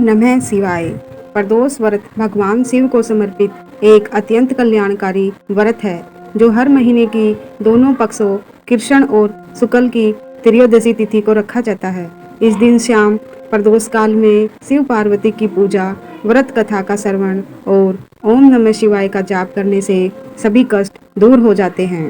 नमः शिवाय। प्रदोष व्रत भगवान शिव को समर्पित एक अत्यंत कल्याणकारी व्रत है जो हर महीने की दोनों पक्षों कृष्ण और शुक्ल की त्रयोदशी तिथि को रखा जाता है। इस दिन शाम प्रदोष काल में शिव पार्वती की पूजा, व्रत कथा का श्रवण और ओम नमः शिवाय का जाप करने से सभी कष्ट दूर हो जाते हैं।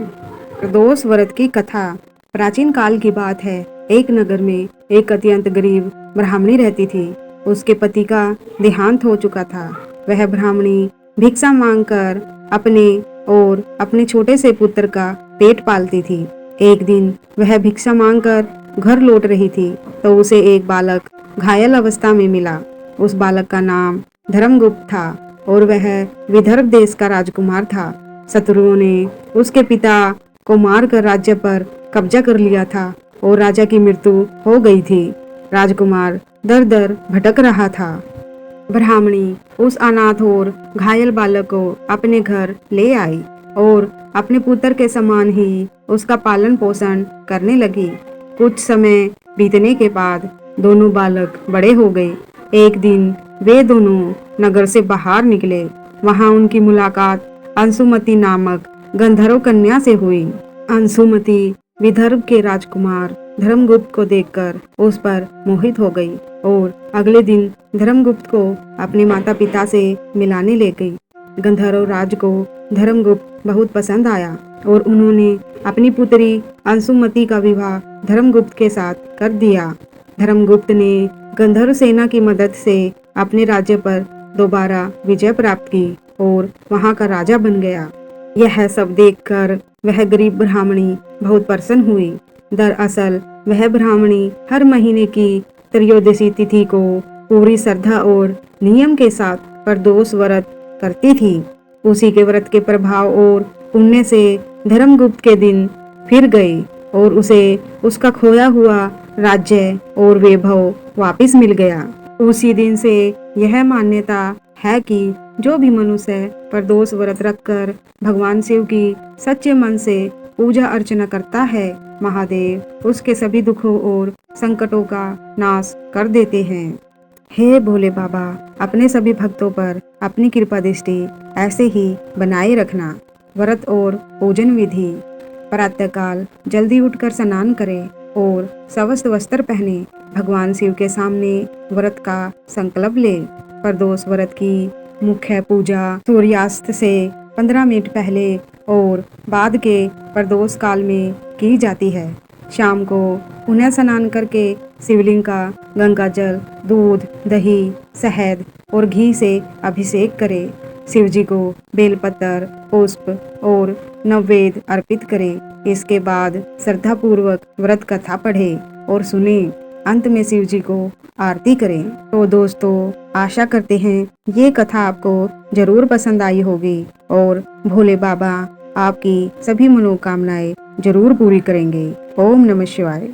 प्रदोष व्रत की कथा प्राचीन काल की बात है। एक नगर में एक अत्यंत गरीब ब्राह्मणी रहती थी। उसके पति का देहांत हो चुका था। वह ब्राह्मणी भिक्षा मांगकर अपने और अपने छोटे से पुत्र का पेट पालती थी। एक दिन वह भिक्षा मांगकर घर लौट रही थी तो उसे एक बालक घायल अवस्था में मिला। उस बालक का नाम धर्मगुप्त था और वह विदर्भ देश का राजकुमार था। शत्रुओं ने उसके पिता को मारकर राज्य पर कब्जा कर लिया था और राजा की मृत्यु हो गई थी। राजकुमार दर दर भटक रहा था। ब्राह्मणी उस अनाथ और घायल बालक को अपने घर ले आई और अपने पुत्र के समान ही उसका पालन पोषण करने लगी। कुछ समय बीतने के बाद दोनों बालक बड़े हो गए। एक दिन वे दोनों नगर से बाहर निकले। वहां उनकी मुलाकात अंशुमति नामक गंधर्व कन्या से हुई। अंशुमति विदर्भ के राजकुमार धर्मगुप्त को देखकर उस पर मोहित हो गई और अगले दिन धर्मगुप्त को अपने माता पिता से मिलाने ले गई। गंधर्व राज को धर्मगुप्त बहुत पसंद आया और उन्होंने अपनी पुत्री अंशुमति का विवाह धर्मगुप्त के साथ कर दिया। धर्मगुप्त ने गंधर्व सेना की मदद से अपने राज्य पर दोबारा विजय प्राप्त की और वहां का राजा बन गया। यह सब देखकर वह गरीब ब्राह्मणी बहुत प्रसन्न हुई। दरअसल वह ब्राह्मणी हर महीने की त्रयोदशी तिथि को पूरी श्रद्धा और नियम के साथ प्रदोष व्रत करती थी। उसी के व्रत के प्रभाव और पुण्य से धर्मगुप्त के दिन फिर गए और उसे उसका खोया हुआ राज्य और वैभव वापस मिल गया। उसी दिन से यह मान्यता है कि जो भी मनुष्य प्रदोष व्रत रखकर भगवान शिव की सच्चे मन से पूजा अर्चना करता है, महादेव उसके सभी दुखों और संकटों का नाश कर देते हैं। हे भोले बाबा, अपने सभी भक्तों पर अपनी कृपा दृष्टि ऐसे ही बनाए रखना। व्रत और पूजन विधि: प्रातःकाल जल्दी उठकर स्नान करें और स्वस्थ वस्त्र पहने भगवान शिव के सामने व्रत का संकल्प ले। प्रदोष व्रत की मुख्य पूजा सूर्यास्त से 15 मिनट पहले और बाद के प्रदोष काल में की जाती है। शाम को पुण्य स्नान करके शिवलिंग का गंगा जल, दूध, दही, शहद और घी से अभिषेक करें। शिव जी को बेलपत्र, पुष्प और नैवेद्य अर्पित करें। इसके बाद श्रद्धा पूर्वक व्रत कथा पढ़ें और सुनें। अंत में शिव जी को आरती करें। तो दोस्तों, आशा करते हैं ये कथा आपको जरूर पसंद आई होगी और भोले बाबा आपकी सभी मनोकामनाएं जरूर पूरी करेंगे। ओम नमः शिवाय।